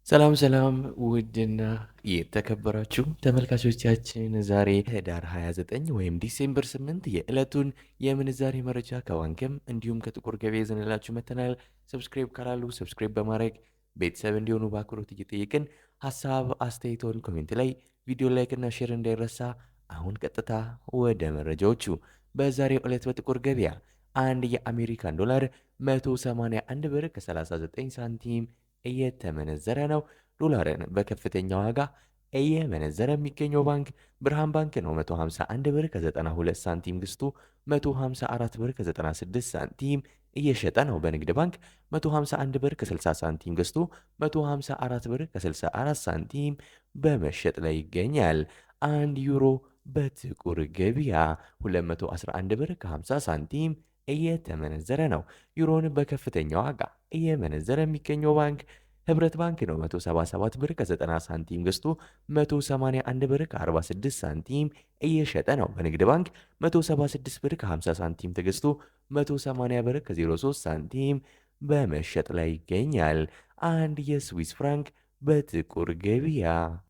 ሰላም ሰላም ውድና የተከበራችሁ ተመልካቾቻችን ዛሬ ህዳር 29 ወይም ዲሴምበር 8 የዕለቱን የምንዛሬ መረጃ ከባንክም እንዲሁም ከጥቁር ገበያ ይዘንላችሁ መጥተናል። ሰብስክራይብ ካላሉ ሰብስክራይብ በማድረግ ቤተሰብ እንዲሆኑ በአክብሮት እየጠየቅን ሀሳብ አስተያየቶን ኮሜንት ላይ ቪዲዮ ላይክና ሼር እንዳይረሳ። አሁን ቀጥታ ወደ መረጃዎቹ። በዛሬው ዕለት በጥቁር ገበያ አንድ የአሜሪካን ዶላር 181 ብር ከ39 ሳንቲም እየተመነዘረ ነው። ዶላርን በከፍተኛ ዋጋ እየመነዘረ የሚገኘው ባንክ ብርሃን ባንክ ነው። 151 ብር ከ92 ሳንቲም ገዝቶ 154 ብር ከ96 ሳንቲም እየሸጠ ነው። በንግድ ባንክ 151 ብር ከ60 ሳንቲም ገዝቶ 154 ብር ከ64 ሳንቲም በመሸጥ ላይ ይገኛል። አንድ ዩሮ በጥቁር ገበያ 211 ብር ከ50 ሳንቲም እየተመነዘረ ነው። ዩሮን በከፍተኛ ዋጋ እየመነዘረ የሚገኘው ባንክ ህብረት ባንክ ነው። 177 ብር ከ90 ሳንቲም ገዝቶ 181 ብር ከ46 ሳንቲም እየሸጠ ነው። በንግድ ባንክ 176 ብር ከ50 ሳንቲም ተገዝቶ 180 ብር ከ03 ሳንቲም በመሸጥ ላይ ይገኛል። አንድ የስዊስ ፍራንክ በጥቁር ገበያ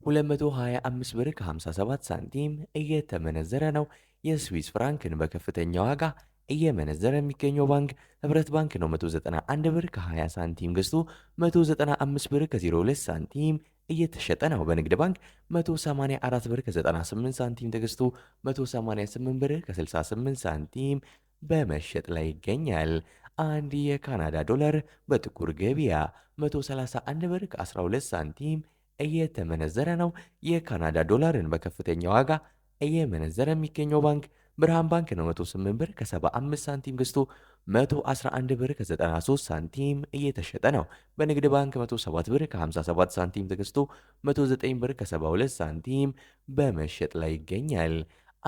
225 ብር ከ57 ሳንቲም እየተመነዘረ ነው። የስዊስ ፍራንክን በከፍተኛ ዋጋ እየመነዘረ የሚገኘው ባንክ ህብረት ባንክ ነው። 191 ብር ከ20 ሳንቲም ገዝቶ 195 ብር ከ02 ሳንቲም እየተሸጠ ነው። በንግድ ባንክ 184 ብር ከ98 ሳንቲም ተገዝቶ 188 ብር ከ68 ሳንቲም በመሸጥ ላይ ይገኛል። አንድ የካናዳ ዶላር በጥቁር ገበያ 131 ብር ከ12 ሳንቲም እየተመነዘረ ነው። የካናዳ ዶላርን በከፍተኛ ዋጋ እየመነዘረ የሚገኘው ባንክ ብርሃን ባንክ ነው። 108 ብር ከ75 ሳንቲም ገዝቶ 111 ብር ከ93 ሳንቲም እየተሸጠ ነው። በንግድ ባንክ 107 ብር ከ57 ሳንቲም ተገዝቶ 109 ብር ከ72 ሳንቲም በመሸጥ ላይ ይገኛል።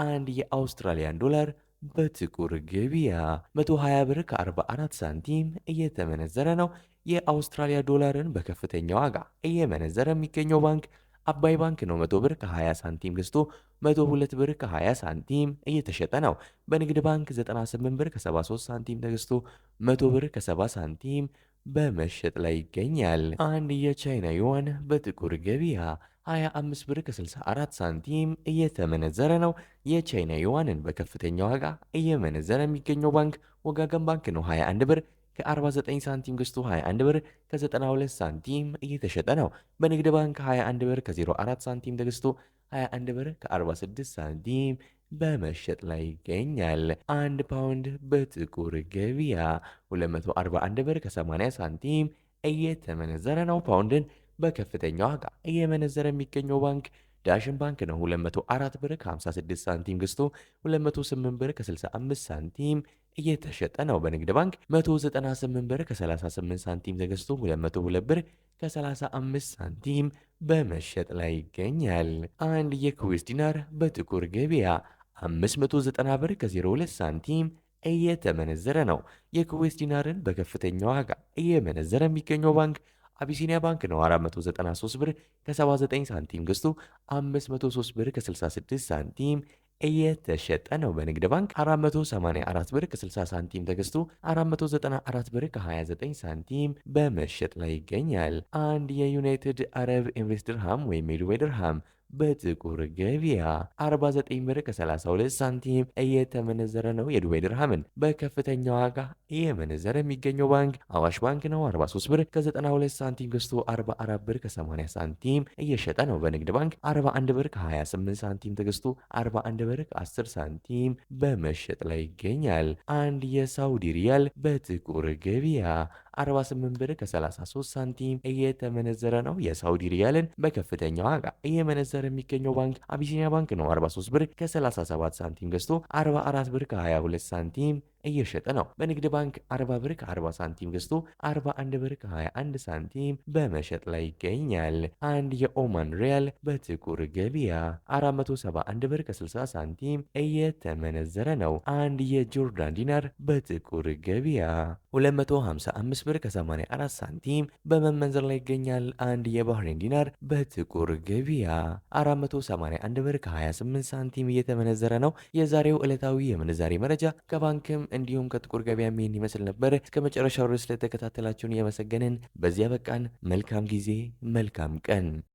አንድ የአውስትራሊያን ዶላር በጥቁር ገበያ 120 ብር ከ44 ሳንቲም እየተመነዘረ ነው። የአውስትራሊያ ዶላርን በከፍተኛ ዋጋ እየመነዘረ የሚገኘው ባንክ አባይ ባንክ ነው። 100 ብር ከ20 ሳንቲም ገዝቶ 102 ብር ከ20 ሳንቲም እየተሸጠ ነው። በንግድ ባንክ 98 ብር ከ73 ሳንቲም ተገዝቶ 100 ብር ከ70 ሳንቲም በመሸጥ ላይ ይገኛል። አንድ የቻይና ዩዋን በጥቁር ገበያ 25 ብር ከ64 ሳንቲም እየተመነዘረ ነው። የቻይና ዩዋንን በከፍተኛ ዋጋ እየመነዘረ የሚገኘው ባንክ ወጋገን ባንክ ነው። 21 ብር ከ49 ሳንቲም ገዝቶ 21 ብር ከ92 ሳንቲም እየተሸጠ ነው። በንግድ ባንክ 21 ብር ከ04 ሳንቲም ተገዝቶ 21 ብር ከ46 ሳንቲም በመሸጥ ላይ ይገኛል። አንድ ፓውንድ በጥቁር ገበያ 241 ብር ከ80 ሳንቲም እየተመነዘረ ነው። ፓውንድን በከፍተኛ ዋጋ እየመነዘረ የሚገኘው ባንክ ዳሽን ባንክ ነው። 204 ብር ከ56 ሳንቲም ገዝቶ 208 ብር ከ65 ሳንቲም እየተሸጠ ነው። በንግድ ባንክ 198 ብር ከ38 ሳንቲም ተገዝቶ 202 ብር ከ35 ሳንቲም በመሸጥ ላይ ይገኛል። አንድ የኩዌስ ዲናር በጥቁር ገበያ 590 ብር ከ02 ሳንቲም እየተመነዘረ ነው። የኩዌስ ዲናርን በከፍተኛ ዋጋ እየመነዘረ የሚገኘው ባንክ አቢሲኒያ ባንክ ነው። 493 ብር ከ79 ሳንቲም ገዝቶ 503 ብር ከ66 ሳንቲም እየተሸጠ ነው። በንግድ ባንክ 484 ብር ከ60 ሳንቲም ተገዝቶ 494 ብር ከ29 ሳንቲም በመሸጥ ላይ ይገኛል። አንድ የዩናይትድ አረብ ኤምሬትስ ድርሃም ወይም የዱባይ ድርሃም በጥቁር ገበያ 49 ብር ከ32 ሳንቲም እየተመነዘረ ነው። የዱባይ ድርሃምን በከፍተኛ ዋጋ እየመነዘረ የሚገኘው ባንክ አዋሽ ባንክ ነው። 43 ብር ከ92 ሳንቲም ገዝቶ 44 ብር ከ80 ሳንቲም እየሸጠ ነው። በንግድ ባንክ 41 ብር ከ28 ሳንቲም ተገዝቶ 41 ብር ከ10 ሳንቲም በመሸጥ ላይ ይገኛል። አንድ የሳውዲ ሪያል በጥቁር ገበያ 48 ብር ከ33 ሳንቲም እየተመነዘረ ነው። የሳውዲ ሪያልን በከፍተኛ ዋጋ እየመነዘረ የሚገኘው ባንክ አቢሲኒያ ባንክ ነው። 43 ብር ከ37 ሳንቲም ገዝቶ 44 ብር ከ22 ሳንቲም እየሸጠ ነው። በንግድ ባንክ 40 ብር ከ40 ሳንቲም ገዝቶ 41 ብር ከ21 ሳንቲም በመሸጥ ላይ ይገኛል። አንድ የኦማን ሪያል በጥቁር ገበያ 471 ብር ከ60 ሳንቲም እየተመነዘረ ነው። አንድ የጆርዳን ዲናር በጥቁር ገበያ 255 ብር ከ84 ሳንቲም በመመንዘር ላይ ይገኛል። አንድ የባህሬን ዲናር በጥቁር ገበያ 481 ብር ከ28 ሳንቲም እየተመነዘረ ነው። የዛሬው ዕለታዊ የምንዛሬ መረጃ ከባንክም እንዲሁም ከጥቁር ገበያ ይህን ይመስል ነበር። እስከ መጨረሻው ድረስ ስለተከታተላችሁን እያመሰገንን በዚያ በቃን። መልካም ጊዜ፣ መልካም ቀን